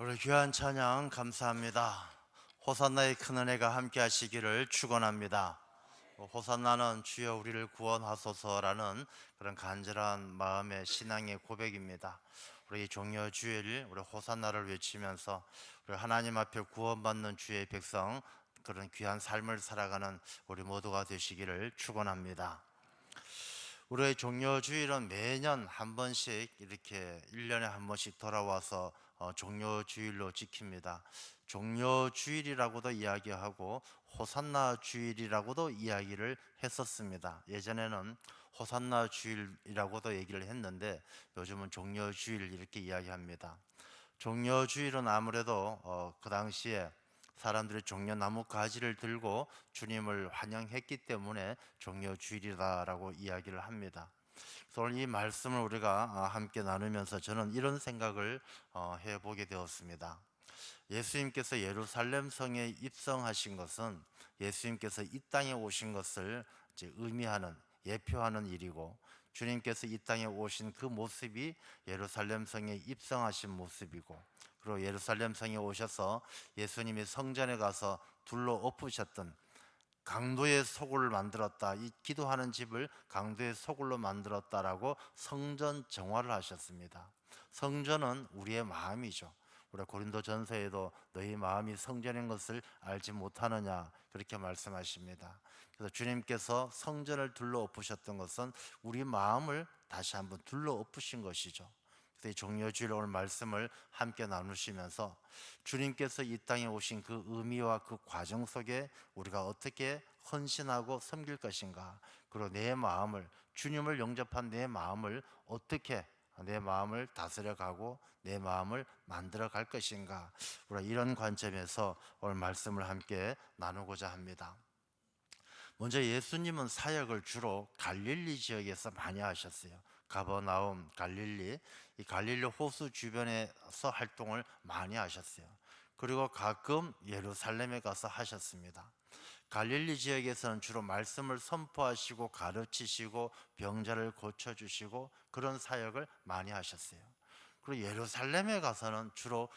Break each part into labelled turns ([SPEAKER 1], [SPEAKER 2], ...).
[SPEAKER 1] 우리 귀한 찬양 감사합니다. 호산나의 큰 은혜가 함께 하시기를 축원합니다. 호산나는 주여 우리를 구원하소서라는 그런 간절한 마음의 신앙의 고백입니다. 우리 종려 주일 우리 호산나를 외치면서 우리 하나님 앞에 구원받는 주의 백성, 그런 귀한 삶을 살아가는 우리 모두가 되시기를 축원합니다. 우리의 종료주일은 매년 한 번씩 이렇게 1년에 한 번씩 돌아와서 종료주일로 지킵니다. 종료주일이라고도 이야기하고 호산나 주일이라고도 이야기를 했었습니다. 예전에는 호산나 주일이라고도 얘기를 했는데 요즘은 종료주일 이렇게 이야기합니다. 종려주일은 아무래도 그 당시에 사람들이 종려나무 가지를 들고 주님을 환영했기 때문에 종려주일이다라고 이야기를 합니다. 그래서 오늘 이 말씀을 우리가 함께 나누면서 저는 이런 생각을 해보게 되었습니다. 예수님께서 예루살렘 성에 입성하신 것은 예수님께서 이 땅에 오신 것을 이제 의미하는, 예표하는 일이고, 주님께서 이 땅에 오신 그 모습이 예루살렘 성에 입성하신 모습이고, 그리고 예루살렘 성에 오셔서 예수님이 성전에 가서 둘러 엎으셨던, 강도의 소굴을 만들었다, 이 기도하는 집을 강도의 소굴로 만들었다라고 성전 정화를 하셨습니다. 성전은 우리의 마음이죠. 우리 고린도전서에도 너희 마음이 성전인 것을 알지 못하느냐, 그렇게 말씀하십니다. 그래서 주님께서 성전을 둘러 엎으셨던 것은 우리 마음을 다시 한번 둘러 엎으신 것이죠. 그래서 이 종려주일 오늘 말씀을 함께 나누시면서 주님께서 이 땅에 오신 그 의미와 그 과정 속에 우리가 어떻게 헌신하고 섬길 것인가, 그리고 내 마음을, 주님을 영접한 내 마음을 어떻게, 내 마음을 다스려가고 내 마음을 만들어 갈 것인가, 우리가 이런 관점에서 오늘 말씀을 함께 나누고자 합니다. 먼저 예수님은 사역을 주로 갈릴리 지역에서 많이 하셨어요. 가버나움, 갈릴리, 이 갈릴리 호수 주변에서 활동을 많이 하셨어요. 그리고 가끔 예루살렘에 가서 하셨습니다. 갈릴리 지역에서는 주로 말씀을 선포하시고 가르치시고 병자를 고쳐주시고 그런 사역을 많이 하셨어요. 그리고 예루살렘에 가서는 주로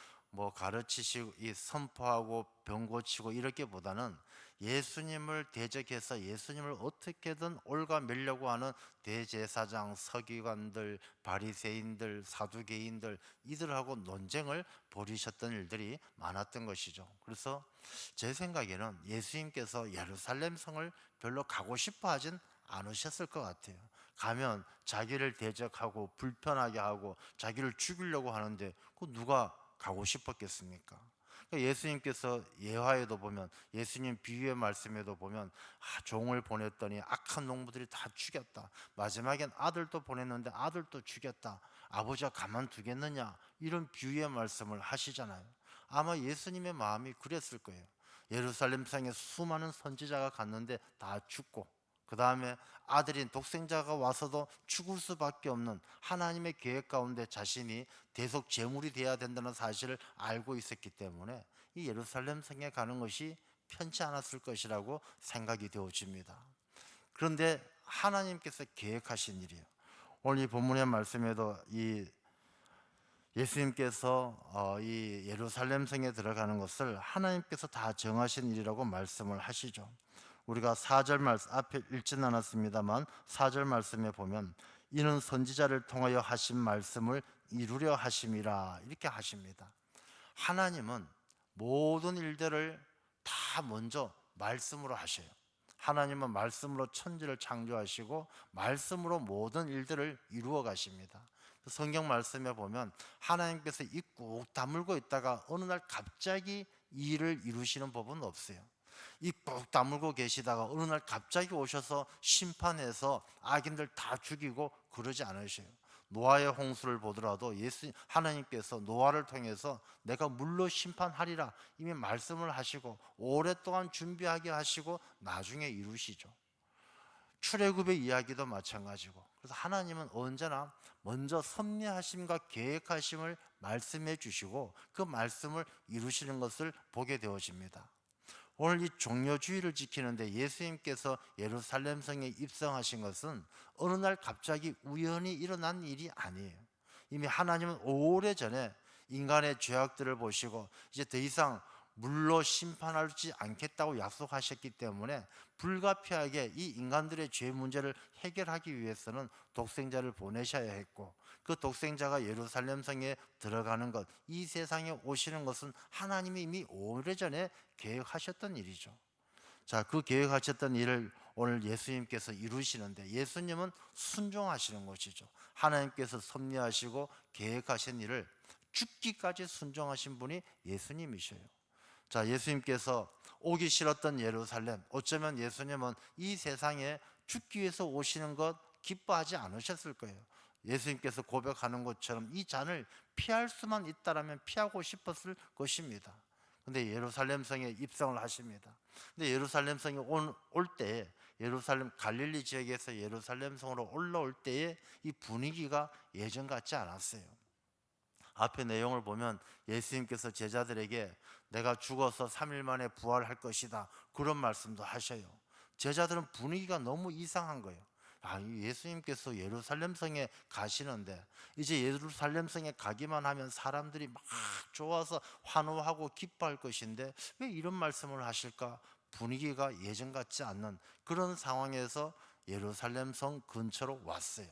[SPEAKER 1] 가르치시고 이 선포하고 병 고치고 이렇게보다는 예수님을 대적해서 예수님을 어떻게든 올가매려고 하는 대제사장, 서기관들, 바리새인들, 사두개인들, 이들하고 논쟁을 벌이셨던 일들이 많았던 것이죠. 그래서 제 생각에는 예수님께서 예루살렘 성을 별로 가고 싶어 하진 않으셨을 것 같아요. 가면 자기를 대적하고 불편하게 하고 자기를 죽이려고 하는데 그 누가 가고 싶었겠습니까? 그러니까 예수님께서 예화에도 보면, 예수님 비유의 말씀에도 보면 종을 보냈더니 악한 농부들이 다 죽였다, 마지막엔 아들도 보냈는데 아들도 죽였다, 아버지가 가만두겠느냐, 이런 비유의 말씀을 하시잖아요. 아마 예수님의 마음이 그랬을 거예요. 예루살렘 성에 수많은 선지자가 갔는데 다 죽고, 그 다음에 아들인 독생자가 와서도 죽을 수밖에 없는 하나님의 계획 가운데 자신이 대속 제물이 되어야 된다는 사실을 알고 있었기 때문에 이 예루살렘 성에 가는 것이 편치 않았을 것이라고 생각이 되어집니다. 그런데 하나님께서 계획하신 일이에요. 오늘 이 본문의 말씀에도 이 예수님께서 이 예루살렘 성에 들어가는 것을 하나님께서 다 정하신 일이라고 말씀을 하시죠. 우리가 4절 말씀 앞에 읽지는 않았습니다만 4절 말씀에 보면 이는 선지자를 통하여 하신 말씀을 이루려 하심이라, 이렇게 하십니다. 하나님은 모든 일들을 다 먼저 말씀으로 하셔요. 하나님은 말씀으로 천지를 창조하시고 말씀으로 모든 일들을 이루어 가십니다. 성경 말씀에 보면 하나님께서 입 꾹 다물고 있다가 어느 날 갑자기 이 일을 이루시는 법은 없어요. 입 꾹 다물고 계시다가 어느 날 갑자기 오셔서 심판해서 악인들 다 죽이고 그러지 않으셔요. 노아의 홍수를 보더라도 하나님께서 노아를 통해서 내가 물로 심판하리라 이미 말씀을 하시고 오랫동안 준비하게 하시고 나중에 이루시죠. 출애굽의 이야기도 마찬가지고, 그래서 하나님은 언제나 먼저 섭리하심과 계획하심을 말씀해 주시고 그 말씀을 이루시는 것을 보게 되어집니다. 오늘 이 종려주의를 지키는데 예수님께서 예루살렘 성에 입성하신 것은 어느 날 갑자기 우연히 일어난 일이 아니에요. 이미 하나님은 오래전에 인간의 죄악들을 보시고 이제 더 이상 물로 심판하지 않겠다고 약속하셨기 때문에 불가피하게 이 인간들의 죄 문제를 해결하기 위해서는 독생자를 보내셔야 했고, 그 독생자가 예루살렘 성에 들어가는 것, 이 세상에 오시는 것은 하나님이 이미 오래전에 계획하셨던 일이죠. 자, 그 계획하셨던 일을 오늘 예수님께서 이루시는데, 예수님은 순종하시는 것이죠. 하나님께서 섭리하시고 계획하신 일을 죽기까지 순종하신 분이 예수님이셔요. 자, 예수님께서 오기 싫었던 예루살렘, 어쩌면 예수님은 이 세상에 죽기 위해서 오시는 것 기뻐하지 않으셨을 거예요. 예수님께서 고백하는 것처럼 이 잔을 피할 수만 있다라면 피하고 싶었을 것입니다. 근데 예루살렘 성에 입성을 하십니다. 근데 예루살렘 성에 올 때, 예루살렘 갈릴리 지역에서 예루살렘 성으로 올라올 때의 이 분위기가 예전 같지 않았어요. 앞에 내용을 보면 예수님께서 제자들에게 내가 죽어서 3일 만에 부활할 것이다, 그런 말씀도 하셔요. 제자들은 분위기가 너무 이상한 거예요. 예수님께서 예루살렘 성에 가시는데 이제 예루살렘 성에 가기만 하면 사람들이 막 좋아서 환호하고 기뻐할 것인데 왜 이런 말씀을 하실까? 분위기가 예전 같지 않는 그런 상황에서 예루살렘 성 근처로 왔어요.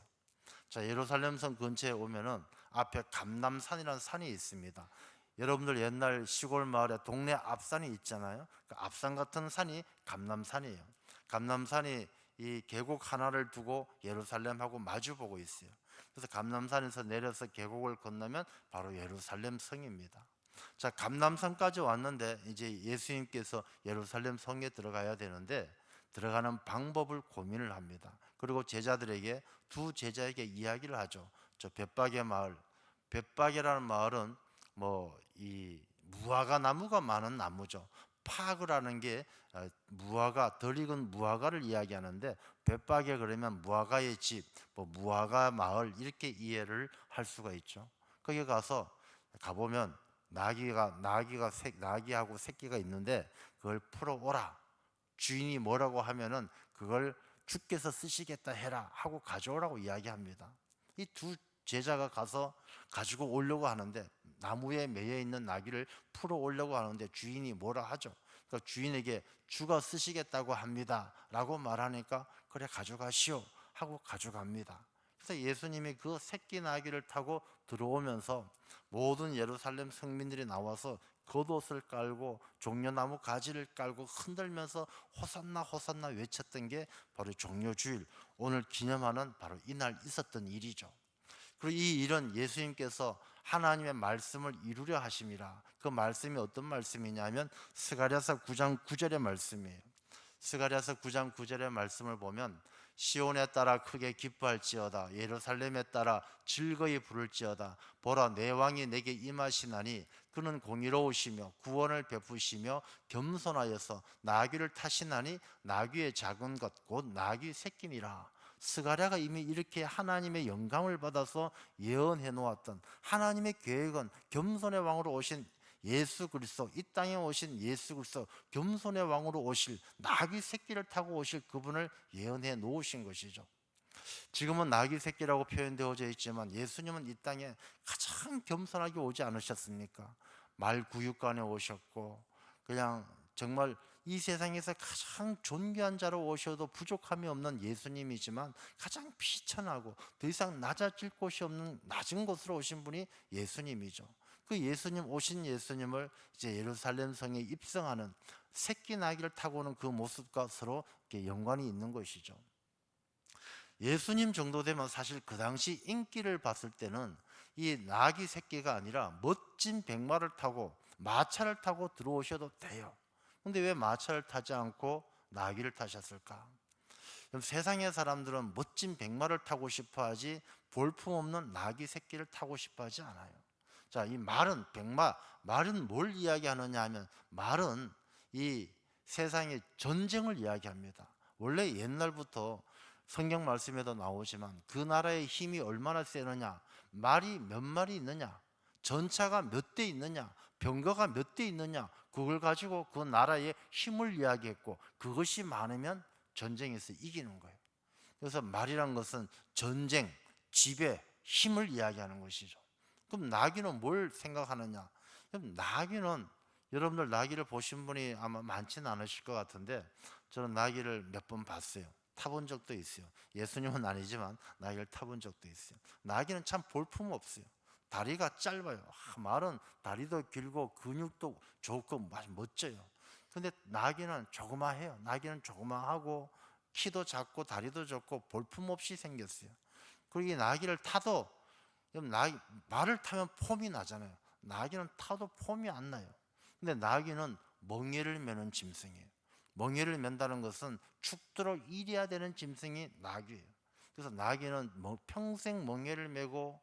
[SPEAKER 1] 자, 예루살렘 성 근처에 오면은 앞에 감람산이라는 산이 있습니다. 여러분들 옛날 시골 마을에 동네 앞산이 있잖아요. 그 앞산 같은 산이 감람산이에요. 감람산이 이 계곡 하나를 두고 예루살렘하고 마주보고 있어요. 그래서 감람산에서 내려서 계곡을 건너면 바로 예루살렘 성입니다. 자, 감람산까지 왔는데 이제 예수님께서 예루살렘 성에 들어가야 되는데 들어가는 방법을 고민을 합니다. 그리고 제자들에게, 두 제자에게 이야기를 하죠. 저 벳박의 마을, 벳박이라는 마을은 뭐 이 무화과 나무가 많은 나무죠. 파그라는 게 무화과, 덜 익은 무화과를 이야기하는데 벳박에 그러면 무화과의 집, 뭐 무화과 마을 이렇게 이해를 할 수가 있죠. 거기 가서 가보면 나귀하고 새끼가 있는데 그걸 풀어오라. 주인이 뭐라고 하면은 그걸 주께서 쓰시겠다 해라 하고 가져오라고 이야기합니다. 이 두 제자가 가서 가지고 오려고 하는데 나무에 매여 있는 나귀를 풀어 오려고 하는데 주인이 뭐라 하죠. 그러니까 주인에게 주가 쓰시겠다고 합니다 라고 말하니까 그래 가져가시오 하고 가져갑니다. 그래서 예수님이 그 새끼 나귀를 타고 들어오면서 모든 예루살렘 성민들이 나와서 겉옷을 깔고 종려나무 가지를 깔고 흔들면서 호산나 호산나 외쳤던 게 바로 종려주일, 오늘 기념하는 바로 이날 있었던 일이죠. 그리고 이 일은 예수님께서 하나님의 말씀을 이루려 하심이라. 그 말씀이 어떤 말씀이냐면 스가랴서 9장 9절의 말씀이에요. 스가랴서 9장 9절의 말씀을 보면 시온에 따라 크게 기뻐할지어다, 예루살렘에 따라 즐거이 부를지어다. 보라, 내 왕이 내게 임하시나니 그는 공의로우시며 구원을 베푸시며 겸손하여서 나귀를 타시나니 나귀의 작은 것 곧 나귀 새끼니라. 스가랴가 이미 이렇게 하나님의 영감을 받아서 예언해 놓았던, 하나님의 계획은 겸손의 왕으로 오신 예수 그리스도, 이 땅에 오신 예수 그리스도, 겸손의 왕으로 오실, 나귀 새끼를 타고 오실 그분을 예언해 놓으신 것이죠. 지금은 나귀 새끼라고 표현되어져 있지만 예수님은 이 땅에 가장 겸손하게 오지 않으셨습니까? 말 구육간에 오셨고, 그냥 정말 이 세상에서 가장 존귀한 자로 오셔도 부족함이 없는 예수님이지만 가장 비천하고 더 이상 낮아질 곳이 없는 낮은 곳으로 오신 분이 예수님이죠. 그 예수님, 오신 예수님을 이제 예루살렘 성에 입성하는 새끼 나귀를 타고 오는 그 모습과 서로 연관이 있는 것이죠. 예수님 정도 되면 사실 그 당시 인기를 봤을 때는 이 나귀 새끼가 아니라 멋진 백마를 타고 마차를 타고 들어오셔도 돼요. 근데 왜 마차를 타지 않고 나귀를 타셨을까? 세상의 사람들은 멋진 백마를 타고 싶어 하지 볼품없는 나귀 새끼를 타고 싶어 하지 않아요. 자, 이 말은, 말은 뭘 이야기하느냐 하면 말은 이 세상의 전쟁을 이야기합니다. 원래 옛날부터 성경 말씀에도 나오지만 그 나라의 힘이 얼마나 세느냐, 말이 몇 마리 있느냐, 전차가 몇 대 있느냐, 병거가 몇 대 있느냐, 그걸 가지고 그 나라의 힘을 이야기했고 그것이 많으면 전쟁에서 이기는 거예요. 그래서 말이란 것은 전쟁, 지배, 힘을 이야기하는 것이죠. 그럼 나귀는 뭘 생각하느냐? 그럼 나귀는, 여러분들 나귀를 보신 분이 아마 많지는 않으실 것 같은데 저는 나귀를 몇 번 봤어요. 타본 적도 있어요. 예수님은 아니지만 나귀를 타본 적도 있어요. 나귀는 참 볼품 없어요. 다리가 짧아요. 말은 다리도 길고 근육도 좋고 아주 멋져요. 근데 나귀는 조그마해요. 나귀는 조그마하고 키도 작고 다리도 좋고 볼품 없이 생겼어요. 그리고 이 나귀를 타도, 말을 타면 폼이 나잖아요. 나귀는 타도 폼이 안 나요. 근데 나귀는 멍에를 메는 짐승이에요. 멍에를 맨다는 것은 죽도록 일해야 되는 짐승이 나귀예요. 그래서 나귀는 평생 멍에를 메고,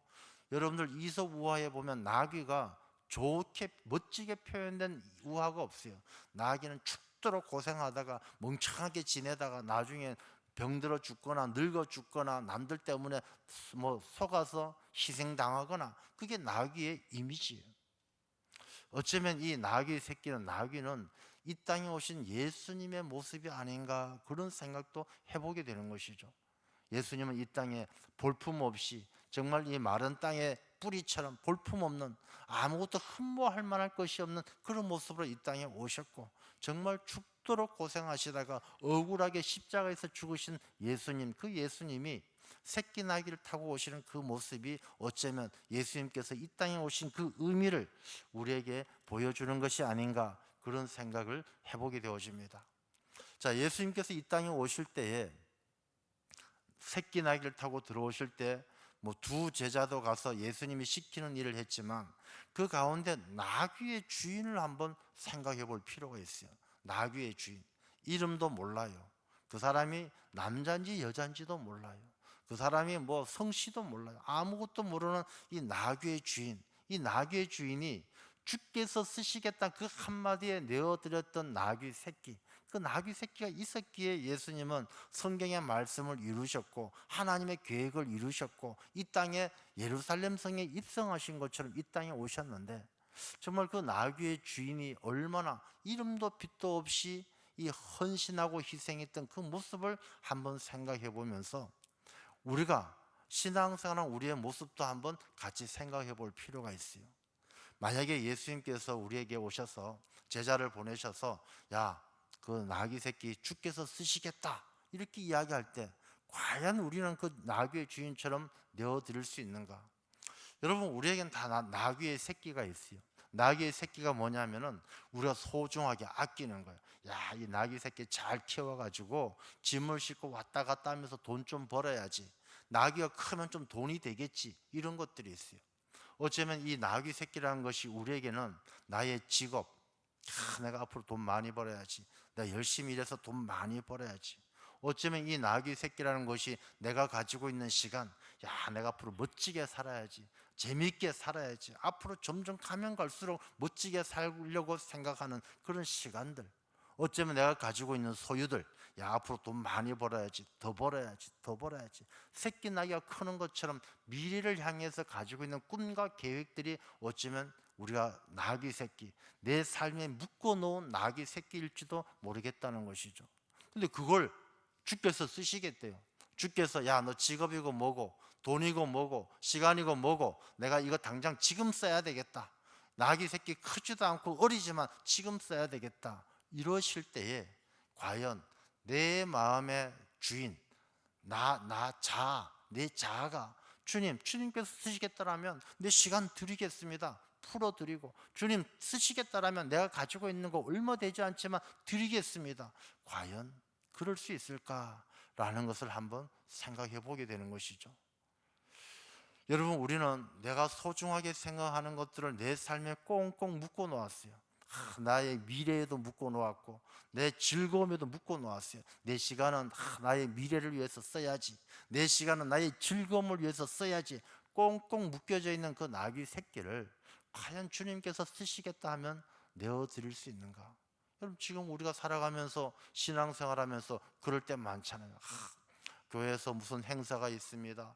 [SPEAKER 1] 여러분들 이솝 우화에 보면 나귀가 좋게 멋지게 표현된 우화가 없어요. 나귀는 죽도록 고생하다가 멍청하게 지내다가 나중에 병들어 죽거나 늙어 죽거나 남들 때문에 속아서 희생당하거나, 그게 나귀의 이미지예요. 어쩌면 이 나귀 새끼는, 나귀는 이 땅에 오신 예수님의 모습이 아닌가, 그런 생각도 해보게 되는 것이죠. 예수님은 이 땅에 볼품없이 정말 이 마른 땅의 뿌리처럼 볼품없는, 아무것도 흠모할 만할 것이 없는 그런 모습으로 이 땅에 오셨고, 정말 죽도록 고생하시다가 억울하게 십자가에서 죽으신 예수님, 그 예수님이 새끼 나귀를 타고 오시는 그 모습이 어쩌면 예수님께서 이 땅에 오신 그 의미를 우리에게 보여주는 것이 아닌가, 그런 생각을 해보게 되어집니다. 자, 예수님께서 이 땅에 오실 때에 새끼 나귀를 타고 들어오실 때 두 제자도 가서 예수님이 시키는 일을 했지만, 그 가운데 나귀의 주인을 한번 생각해 볼 필요가 있어요. 나귀의 주인, 이름도 몰라요. 그 사람이 남자인지 여자인지도 몰라요. 그 사람이 성씨도 몰라요. 아무것도 모르는 이 나귀의 주인, 이 나귀의 주인이 주께서 쓰시겠다 그 한마디에 내어드렸던 나귀 새끼, 그 나귀 새끼가 있었기에 예수님은 성경의 말씀을 이루셨고 하나님의 계획을 이루셨고 이 땅에 예루살렘 성에 입성하신 것처럼 이 땅에 오셨는데, 정말 그 나귀의 주인이 얼마나 이름도 빛도 없이 이 헌신하고 희생했던 그 모습을 한번 생각해 보면서, 우리가 신앙생활한 우리의 모습도 한번 같이 생각해 볼 필요가 있어요. 만약에 예수님께서 우리에게 오셔서 제자를 보내셔서 야, 그 나귀 새끼 주께서 쓰시겠다 이렇게 이야기할 때 과연 우리는 그 나귀의 주인처럼 내어드릴 수 있는가? 여러분, 우리에겐 다 나귀의 새끼가 있어요. 나귀의 새끼가 뭐냐면은 우리가 소중하게 아끼는 거예요. 야, 이 나귀 새끼 잘 키워가지고 짐을 싣고 왔다 갔다 하면서 돈 좀 벌어야지. 나귀가 크면 좀 돈이 되겠지. 이런 것들이 있어요. 어쩌면 이 나귀 새끼라는 것이 우리에게는 나의 직업, 내가 앞으로 돈 많이 벌어야지, 내가 열심히 일해서 돈 많이 벌어야지. 어쩌면 이 나귀 새끼라는 것이 내가 가지고 있는 시간, 야, 내가 앞으로 멋지게 살아야지, 재미있게 살아야지, 앞으로 점점 가면 갈수록 멋지게 살려고 생각하는 그런 시간들. 어쩌면 내가 가지고 있는 소유들, 야, 앞으로 돈 많이 벌어야지, 더 벌어야지, 더 벌어야지. 새끼 나귀가 크는 것처럼 미래를 향해서 가지고 있는 꿈과 계획들이 어쩌면 우리가 나귀 새끼, 내 삶에 묶어놓은 나귀 새끼일지도 모르겠다는 것이죠. 근데 그걸 주께서 쓰시겠대요. 주께서 야, 너 직업이고 뭐고 돈이고 뭐고 시간이고 뭐고 내가 이거 당장 지금 써야 되겠다. 나귀 새끼 크지도 않고 어리지만 지금 써야 되겠다. 이러실 때에 과연 내 마음의 주인, 내 자아가 주님께서 쓰시겠다라면 내 시간 드리겠습니다. 풀어드리고, 주님 쓰시겠다라면 내가 가지고 있는 거 얼마 되지 않지만 드리겠습니다. 과연 그럴 수 있을까라는 것을 한번 생각해 보게 되는 것이죠. 여러분, 우리는 내가 소중하게 생각하는 것들을 내 삶에 꽁꽁 묶어 놓았어요. 나의 미래에도 묶어 놓았고 내 즐거움에도 묶어 놓았어요. 내 시간은 나의 미래를 위해서 써야지, 내 시간은 나의 즐거움을 위해서 써야지, 꽁꽁 묶여져 있는 그 나귀 새끼를 과연 주님께서 쓰시겠다 하면 내어드릴 수 있는가? 여러분, 지금 우리가 살아가면서 신앙생활하면서 그럴 때 많잖아요. 교회에서 무슨 행사가 있습니다.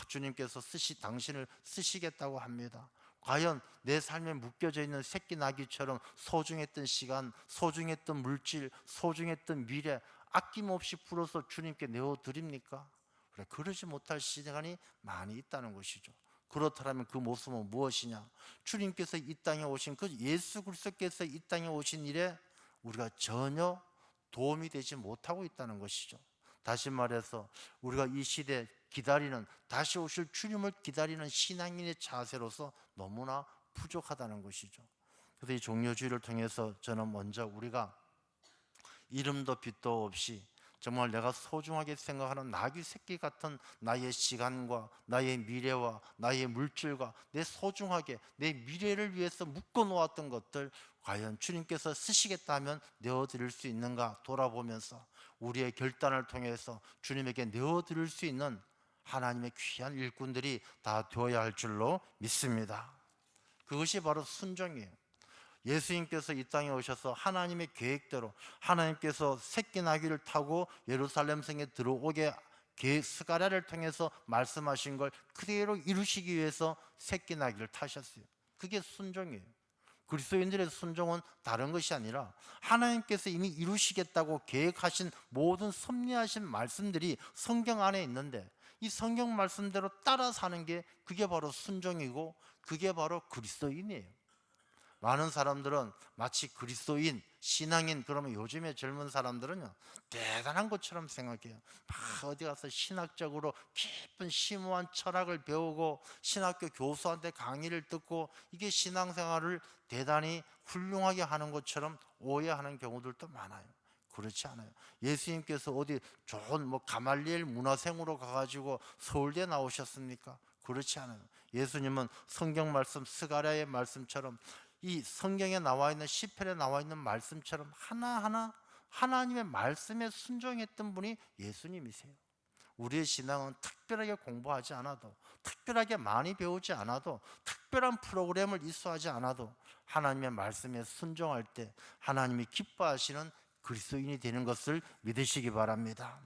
[SPEAKER 1] 주님께서 당신을 쓰시겠다고 합니다. 과연 내 삶에 묶여져 있는 새끼 나귀처럼 소중했던 시간, 소중했던 물질, 소중했던 미래 아낌없이 풀어서 주님께 내어드립니까? 그러지 못할 시간이 많이 있다는 것이죠. 그렇다면 그 모습은 무엇이냐? 주님께서 이 땅에 오신 그 예수 그리스도께서 이 땅에 오신 일에 우리가 전혀 도움이 되지 못하고 있다는 것이죠. 다시 말해서 우리가 이 시대 기다리는, 다시 오실 주님을 기다리는 신앙인의 자세로서 너무나 부족하다는 것이죠. 그래서 이 종려주의를 통해서 저는 먼저 우리가 이름도 빛도 없이 정말 내가 소중하게 생각하는 나귀 새끼 같은 나의 시간과 나의 미래와 나의 물질과 내 소중하게 내 미래를 위해서 묶어 놓았던 것들, 과연 주님께서 쓰시겠다 하면 내어드릴 수 있는가 돌아보면서 우리의 결단을 통해서 주님에게 내어드릴 수 있는 하나님의 귀한 일꾼들이 다 되어야 할 줄로 믿습니다. 그것이 바로 순종이에요. 예수님께서 이 땅에 오셔서 하나님의 계획대로 하나님께서 새끼 나귀를 타고 예루살렘 성에 들어오게 스가랴를 통해서 말씀하신 걸 그대로 이루시기 위해서 새끼 나귀를 타셨어요. 그게 순종이에요. 그리스도인들의 순종은 다른 것이 아니라 하나님께서 이미 이루시겠다고 계획하신 모든 섭리하신 말씀들이 성경 안에 있는데 이 성경 말씀대로 따라 사는 게 그게 바로 순종이고 그게 바로 그리스도인이에요. 많은 사람들은 마치 그리스도인, 신앙인, 그러면 요즘의 젊은 사람들은요 대단한 것처럼 생각해요. 막 어디 가서 신학적으로 깊은 심오한 철학을 배우고 신학교 교수한테 강의를 듣고 이게 신앙생활을 대단히 훌륭하게 하는 것처럼 오해하는 경우들도 많아요. 그렇지 않아요. 예수님께서 어디 좋은 가말리엘 문화생으로 가가지고 서울대 나오셨습니까? 그렇지 않아요. 예수님은 성경 말씀 스가랴의 말씀처럼 이 성경에 나와 있는 시편에 나와 있는 말씀처럼 하나하나 하나님의 말씀에 순종했던 분이 예수님이세요. 우리의 신앙은 특별하게 공부하지 않아도, 특별하게 많이 배우지 않아도, 특별한 프로그램을 이수하지 않아도 하나님의 말씀에 순종할 때 하나님이 기뻐하시는 그리스도인이 되는 것을 믿으시기 바랍니다.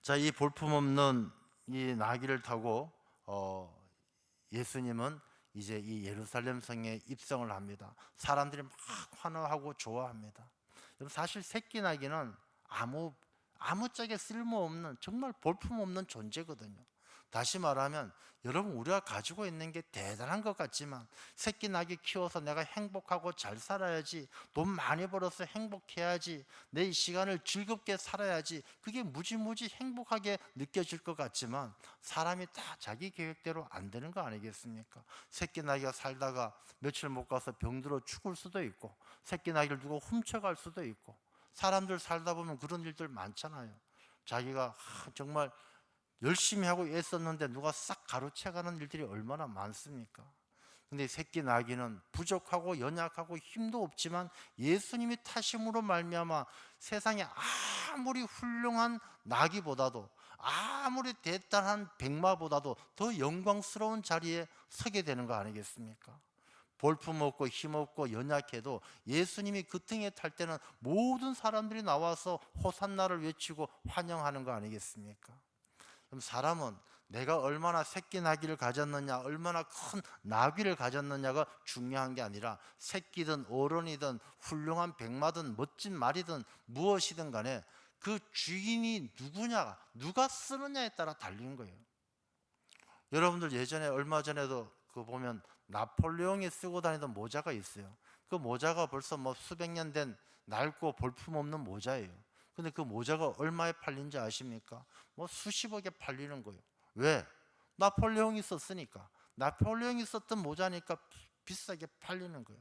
[SPEAKER 1] 자, 이 볼품없는 이 나귀를 타고 예수님은 이제 이 예루살렘 성에 입성을 합니다. 사람들이 막 환호하고 좋아합니다. 사실 새끼 나귀는 아무짝에 쓸모없는 정말 볼품없는 존재거든요. 다시 말하면 여러분 우리가 가지고 있는 게 대단한 것 같지만 새끼 나귀 키워서 내가 행복하고 잘 살아야지, 돈 많이 벌어서 행복해야지, 내 시간을 즐겁게 살아야지, 그게 무지무지 행복하게 느껴질 것 같지만 사람이 다 자기 계획대로 안 되는 거 아니겠습니까? 새끼 나귀가 살다가 며칠 못 가서 병들어 죽을 수도 있고 새끼 나귀를 누가 훔쳐갈 수도 있고 사람들 살다 보면 그런 일들 많잖아요. 자기가 정말 열심히 하고 애썼는데 누가 싹 가로채가는 일들이 얼마나 많습니까? 근데 새끼 나귀는 부족하고 연약하고 힘도 없지만 예수님이 타심으로 말미암아 세상에 아무리 훌륭한 나귀보다도 아무리 대단한 백마보다도 더 영광스러운 자리에 서게 되는 거 아니겠습니까? 볼품없고 힘없고 연약해도 예수님이 그 등에 탈 때는 모든 사람들이 나와서 호산나를 외치고 환영하는 거 아니겠습니까? 그럼 사람은 내가 얼마나 새끼 나귀를 가졌느냐, 얼마나 큰 나귀를 가졌느냐가 중요한 게 아니라 새끼든 어른이든 훌륭한 백마든 멋진 말이든 무엇이든 간에 그 주인이 누구냐, 누가 쓰느냐에 따라 달린 거예요. 여러분들 예전에 얼마 전에도 그 보면 나폴레옹이 쓰고 다니던 모자가 있어요. 그 모자가 벌써 수백 년 된 낡고 볼품없는 모자예요. 근데 그 모자가 얼마에 팔린지 아십니까? 수십억에 팔리는 거예요. 왜? 나폴레옹이 썼으니까. 나폴레옹이 썼던 모자니까 비싸게 팔리는 거예요.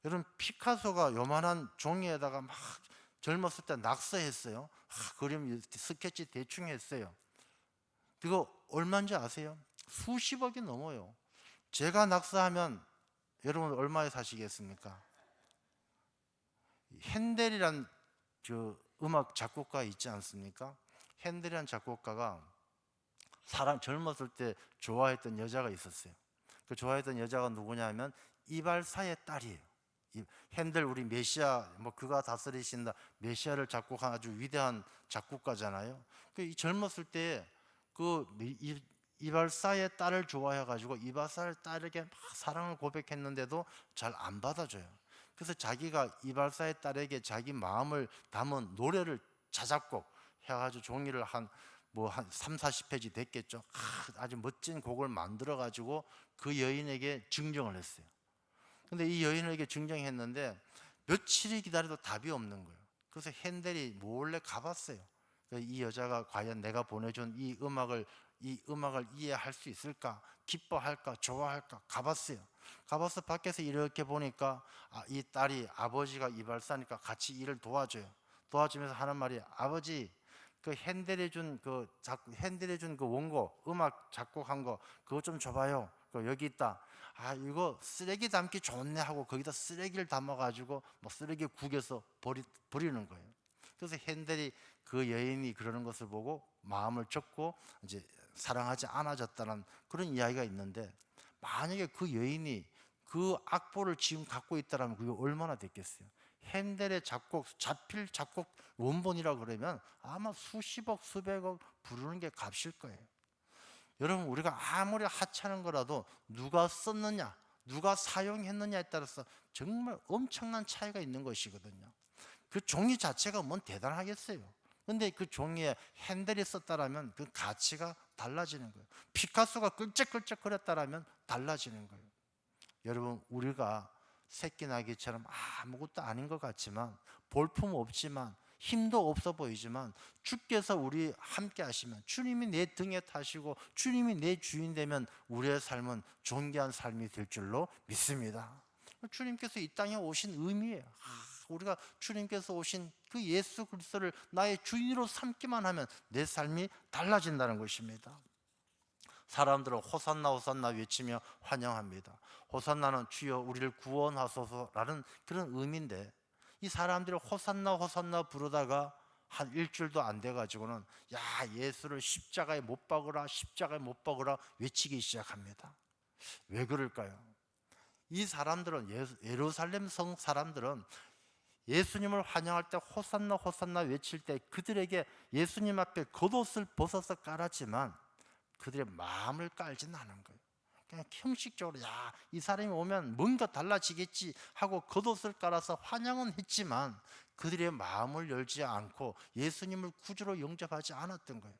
[SPEAKER 1] 여러분 피카소가 요만한 종이에다가 막 젊었을 때 낙서했어요. 그림 스케치 대충 했어요. 그거 얼마인지 아세요? 수십억이 넘어요. 제가 낙서하면 여러분 얼마에 사시겠습니까? 핸델이란 음악 작곡가 있지 않습니까? 핸델이란 작곡가가 젊었을 때 좋아했던 여자가 있었어요. 그 좋아했던 여자가 누구냐면 이발사의 딸이에요. 핸델 우리 메시아 그가 다스리신다 메시아를 작곡한 아주 위대한 작곡가잖아요. 이 젊었을 때 이발사의 딸을 좋아해가지고 이발사의 딸에게 막 사랑을 고백했는데도 잘 안 받아줘요. 그래서 자기가 이발사의 딸에게 자기 마음을 담은 노래를 자작곡 해가지고 종이를 한 뭐 한 3, 40페이지 됐겠죠. 아주 멋진 곡을 만들어 가지고 그 여인에게 증정을 했어요. 근데 이 여인에게 증정했는데 며칠이 기다려도 답이 없는 거예요. 그래서 핸델이 몰래 가봤어요. 이 여자가 과연 내가 보내준 이 음악을 이해할 수 있을까? 기뻐할까? 좋아할까? 가봤어요. 가봐서 밖에서 이렇게 보니까 이 딸이 아버지가 이발사니까 같이 일을 도와줘요. 도와주면서 하는 말이, 아버지, 그 핸델이 준 그 원고, 음악 작곡한 거 그거 좀 줘봐요. 여기 있다. 이거 쓰레기 담기 좋네 하고 거기다 쓰레기를 담아가지고 뭐 쓰레기 국에서 버리는 거예요. 그래서 핸델이 그 여인이 그러는 것을 보고 마음을 접고 이제 사랑하지 않아졌다는 그런 이야기가 있는데, 만약에 그 여인이 그 악보를 지금 갖고 있다면 그게 얼마나 됐겠어요? 핸델의 자필 작곡 원본이라 그러면 아마 수십억 수백억 부르는 게 값일 거예요. 여러분, 우리가 아무리 하찮은 거라도 누가 썼느냐, 누가 사용했느냐에 따라서 정말 엄청난 차이가 있는 것이거든요. 그 종이 자체가 뭔 대단하겠어요. 근데 그 종이에 핸델이 썼다라면 그 가치가 달라지는 거예요. 피카소가 끌적끌적 거렸다라면 달라지는 거예요. 여러분, 우리가 새끼나기처럼 아무것도 아닌 것 같지만, 볼품 없지만, 힘도 없어 보이지만, 주께서 우리 함께 하시면, 주님이 내 등에 타시고 주님이 내 주인 되면 우리의 삶은 존귀한 삶이 될 줄로 믿습니다. 주님께서 이 땅에 오신 의미예요. 우리가 주님께서 오신 그 예수 그리스도를 나의 주인으로 삼기만 하면 내 삶이 달라진다는 것입니다. 사람들은 호산나 호산나 외치며 환영합니다. 호산나는 주여 우리를 구원하소서라는 그런 의미인데, 이 사람들이 호산나 호산나 부르다가 한 일주일도 안 돼가지고는 예수를 십자가에 못 박으라, 십자가에 못 박으라 외치기 시작합니다. 왜 그럴까요? 이 사람들은, 예루살렘 성 사람들은 예수님을 환영할 때 호산나 호산나 외칠 때 그들에게 예수님 앞에 겉옷을 벗어서 깔았지만 그들의 마음을 깔지는 않은 거예요. 그냥 형식적으로 이 사람이 오면 뭔가 달라지겠지 하고 겉옷을 깔아서 환영은 했지만 그들의 마음을 열지 않고 예수님을 구주로 영접하지 않았던 거예요.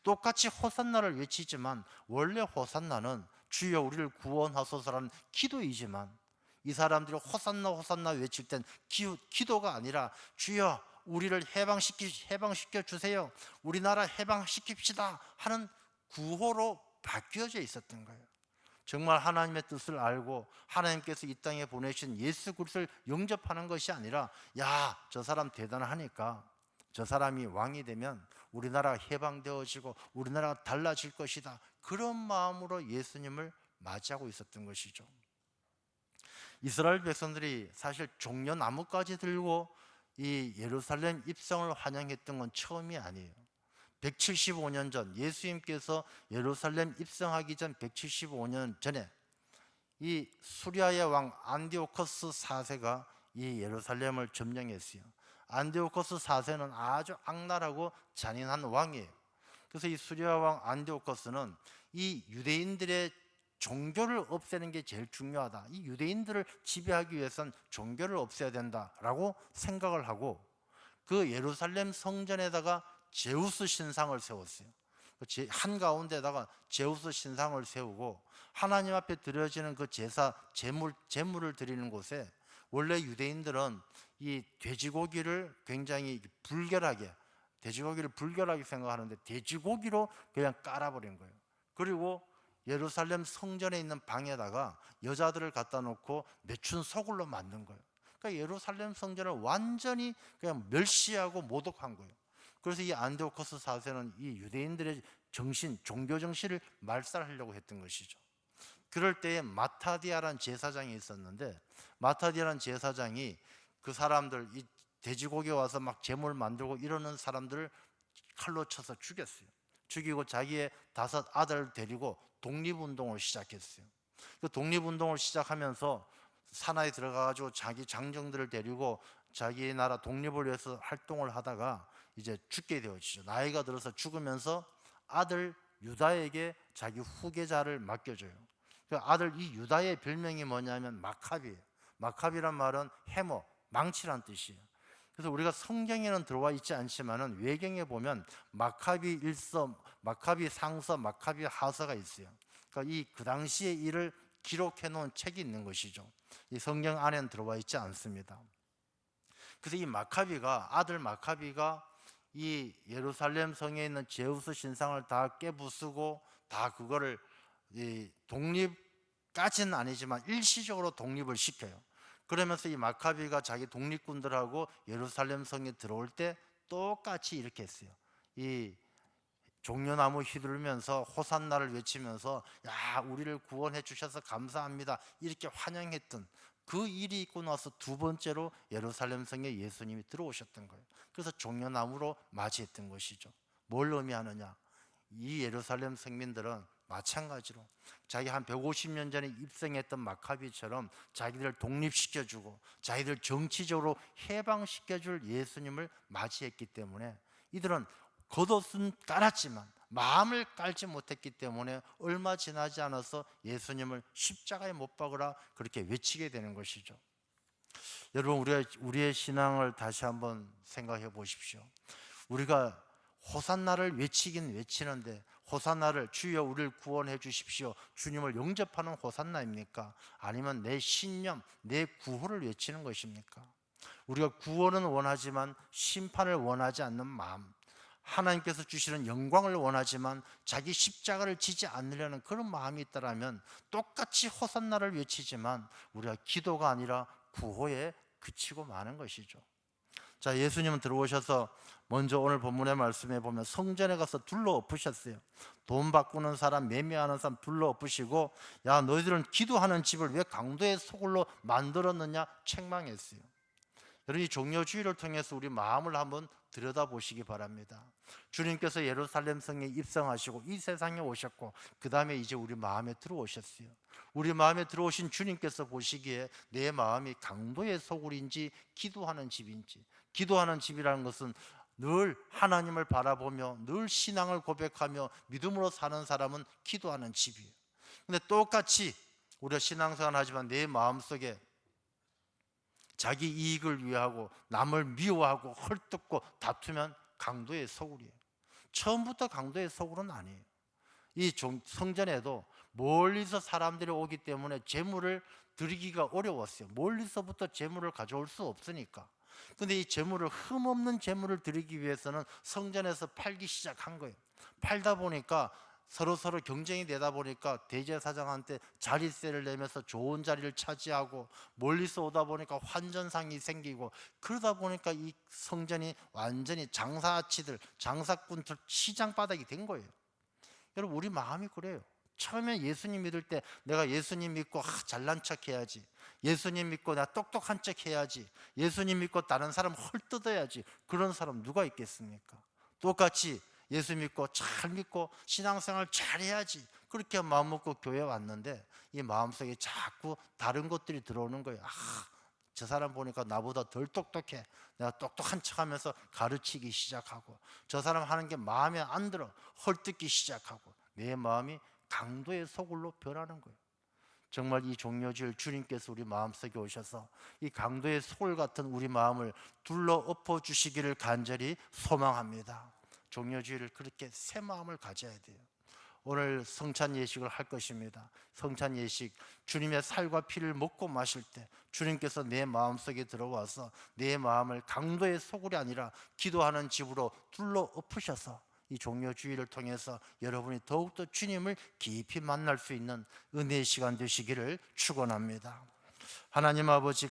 [SPEAKER 1] 똑같이 호산나를 외치지만 원래 호산나는 주여 우리를 구원하소서라는 기도이지만, 이 사람들이 호산나 호산나 외칠 땐 기도가 아니라 주여 우리를 해방시켜 주세요, 우리나라 해방시킵시다 하는 구호로 바뀌어져 있었던 거예요. 정말 하나님의 뜻을 알고 하나님께서 이 땅에 보내신 예수 그리스도를 영접하는 것이 아니라, 저 사람 대단하니까 저 사람이 왕이 되면 우리나라가 해방되어지고 우리나라가 달라질 것이다, 그런 마음으로 예수님을 맞이하고 있었던 것이죠. 이스라엘 백성들이 사실 종려나무까지 들고 이 예루살렘 입성을 환영했던 건 처음이 아니에요. 175년 전, 예수님께서 예루살렘 입성하기 전 175년 전에 이 수리아의 왕 안디오코스 4세가 이 예루살렘을 점령했어요. 안디오코스 4세는 아주 악랄하고 잔인한 왕이에요. 그래서 이 수리아 왕 안디오코스는 이 유대인들의 종교를 없애는 게 제일 중요하다, 이 유대인들을 지배하기 위해서는 종교를 없애야 된다라고 생각을 하고, 그 예루살렘 성전에다가 제우스 신상을 세웠어요. 한가운데다가 제우스 신상을 세우고 하나님 앞에 드려지는 그 제사, 제물을 드리는 곳에, 원래 유대인들은 이 돼지고기를 굉장히 돼지고기를 불결하게 생각하는데 돼지고기로 그냥 깔아버린 거예요. 그리고 예루살렘 성전에 있는 방에다가 여자들을 갖다 놓고 매춘 소굴로 만든 거예요. 그러니까 예루살렘 성전을 완전히 그냥 멸시하고 모독한 거예요. 그래서 이 안디오코스 4세는 이 유대인들의 종교 정신을 말살하려고 했던 것이죠. 그럴 때에 마타디아라는 제사장이 있었는데, 마타디아라는 제사장이 그 사람들, 이 돼지고기 와서 막 제물 만들고 이러는 사람들을 칼로 쳐서 죽였어요. 죽이고 자기의 5 아들을 데리고 독립운동을 시작했어요. 그 독립운동을 시작하면서 산하에 들어가가지고 자기 장정들을 데리고 자기 나라 독립을 위해서 활동을 하다가 이제 죽게 되어지죠. 나이가 들어서 죽으면서 아들 유다에게 자기 후계자를 맡겨줘요. 그 아들 이 유다의 별명이 뭐냐면 마카비예요. 마카비란 말은 해머, 망치란 뜻이에요. 그래서 우리가 성경에는 들어와 있지 않지만은 외경에 보면 마카비 일서, 마카비 상서, 마카비 하서가 있어요. 그러니까 이 그 당시의 일을 기록해 놓은 책이 있는 것이죠. 이 성경 안에는 들어와 있지 않습니다. 그래서 이 마카비가, 아들 마카비가 이 예루살렘 성에 있는 제우스 신상을 다 깨부수고 다 그거를 이 독립까지는 아니지만 일시적으로 독립을 시켜요. 그러면서 이 마카비가 자기 독립군들하고 예루살렘 성에 들어올 때 똑같이 이렇게 했어요. 이 종려나무 휘두르면서 호산나를 외치면서 야 우리를 구원해 주셔서 감사합니다 이렇게 환영했던 그 일이 있고 나서 두 번째로 예루살렘 성에 예수님이 들어오셨던 거예요. 그래서 종려나무로 맞이했던 것이죠. 뭘 의미하느냐, 이 예루살렘 성민들은 마찬가지로 자기 한 150년 전에 입성했던 마카비처럼 자기들 독립시켜주고 자기들 정치적으로 해방시켜줄 예수님을 맞이했기 때문에 이들은 겉옷은 깔았지만 마음을 깔지 못했기 때문에 얼마 지나지 않아서 예수님을 십자가에 못 박으라 그렇게 외치게 되는 것이죠. 여러분, 우리의 신앙을 다시 한번 생각해 보십시오. 우리가 호산나를 외치긴 외치는데 호산나를 주여 우리를 구원해 주십시오, 주님을 영접하는 호산나입니까? 아니면 내 신념, 내 구호를 외치는 것입니까? 우리가 구원은 원하지만 심판을 원하지 않는 마음, 하나님께서 주시는 영광을 원하지만 자기 십자가를 지지 않으려는 그런 마음이 있다면 똑같이 호산나를 외치지만 우리가 기도가 아니라 구호에 그치고 마는 것이죠. 자, 예수님은 들어오셔서 먼저 오늘 본문의 말씀에 보면 성전에 가서 둘러 엎으셨어요. 돈 바꾸는 사람, 매매하는 사람 둘러 엎으시고 야 너희들은 기도하는 집을 왜 강도의 소굴로 만들었느냐 책망했어요. 여러분, 이 종려주의를 통해서 우리 마음을 한번 들여다보시기 바랍니다. 주님께서 예루살렘 성에 입성하시고 이 세상에 오셨고 그 다음에 이제 우리 마음에 들어오셨어요. 우리 마음에 들어오신 주님께서 보시기에 내 마음이 강도의 소굴인지 기도하는 집인지, 기도하는 집이라는 것은 늘 하나님을 바라보며 늘 신앙을 고백하며 믿음으로 사는 사람은 기도하는 집이에요. 근데 똑같이 우리가 신앙생활 하지만 내 마음속에 자기 이익을 위하고 남을 미워하고 헐뜯고 다투면 강도의 소굴이에요. 처음부터 강도의 소굴은 아니에요. 이 성전에도 멀리서 사람들이 오기 때문에 재물을 드리기가 어려웠어요. 멀리서부터 재물을 가져올 수 없으니까. 근데 이 재물을, 흠없는 재물을 드리기 위해서는 성전에서 팔기 시작한 거예요. 팔다 보니까 서로 경쟁이 되다 보니까 대제사장한테 자리세를 내면서 좋은 자리를 차지하고, 멀리서 오다 보니까 환전상이 생기고, 그러다 보니까 이 성전이 완전히 장사치들, 장사꾼들 시장 바닥이 된 거예요. 여러분, 우리 마음이 그래요. 처음에 예수님 믿을 때 내가 예수님 믿고 잘난 척 해야지, 예수님 믿고 내가 똑똑한 척 해야지, 예수님 믿고 다른 사람 헐뜯어야지, 그런 사람 누가 있겠습니까? 똑같이 예수 믿고 잘 믿고 신앙생활 잘해야지, 그렇게 마음 먹고 교회 왔는데 이 마음속에 자꾸 다른 것들이 들어오는 거예요. 저 사람 보니까 나보다 덜 똑똑해, 내가 똑똑한 척하면서 가르치기 시작하고, 저 사람 하는 게 마음에 안 들어, 헐뜯기 시작하고, 내 마음이 강도의 소굴로 변하는 거예요. 정말 이 종려주일 주님께서 우리 마음속에 오셔서 이 강도의 소굴 같은 우리 마음을 둘러 엎어 주시기를 간절히 소망합니다. 종려주일을 그렇게 새 마음을 가져야 돼요. 오늘 성찬 예식을 할 것입니다. 성찬 예식, 주님의 살과 피를 먹고 마실 때 주님께서 내 마음속에 들어와서 내 마음을 강도의 소굴이 아니라 기도하는 집으로 둘러 엎으셔서 이 종려주의를 통해서 여러분이 더욱더 주님을 깊이 만날 수 있는 은혜의 시간 되시기를 축원합니다. 하나님 아버지,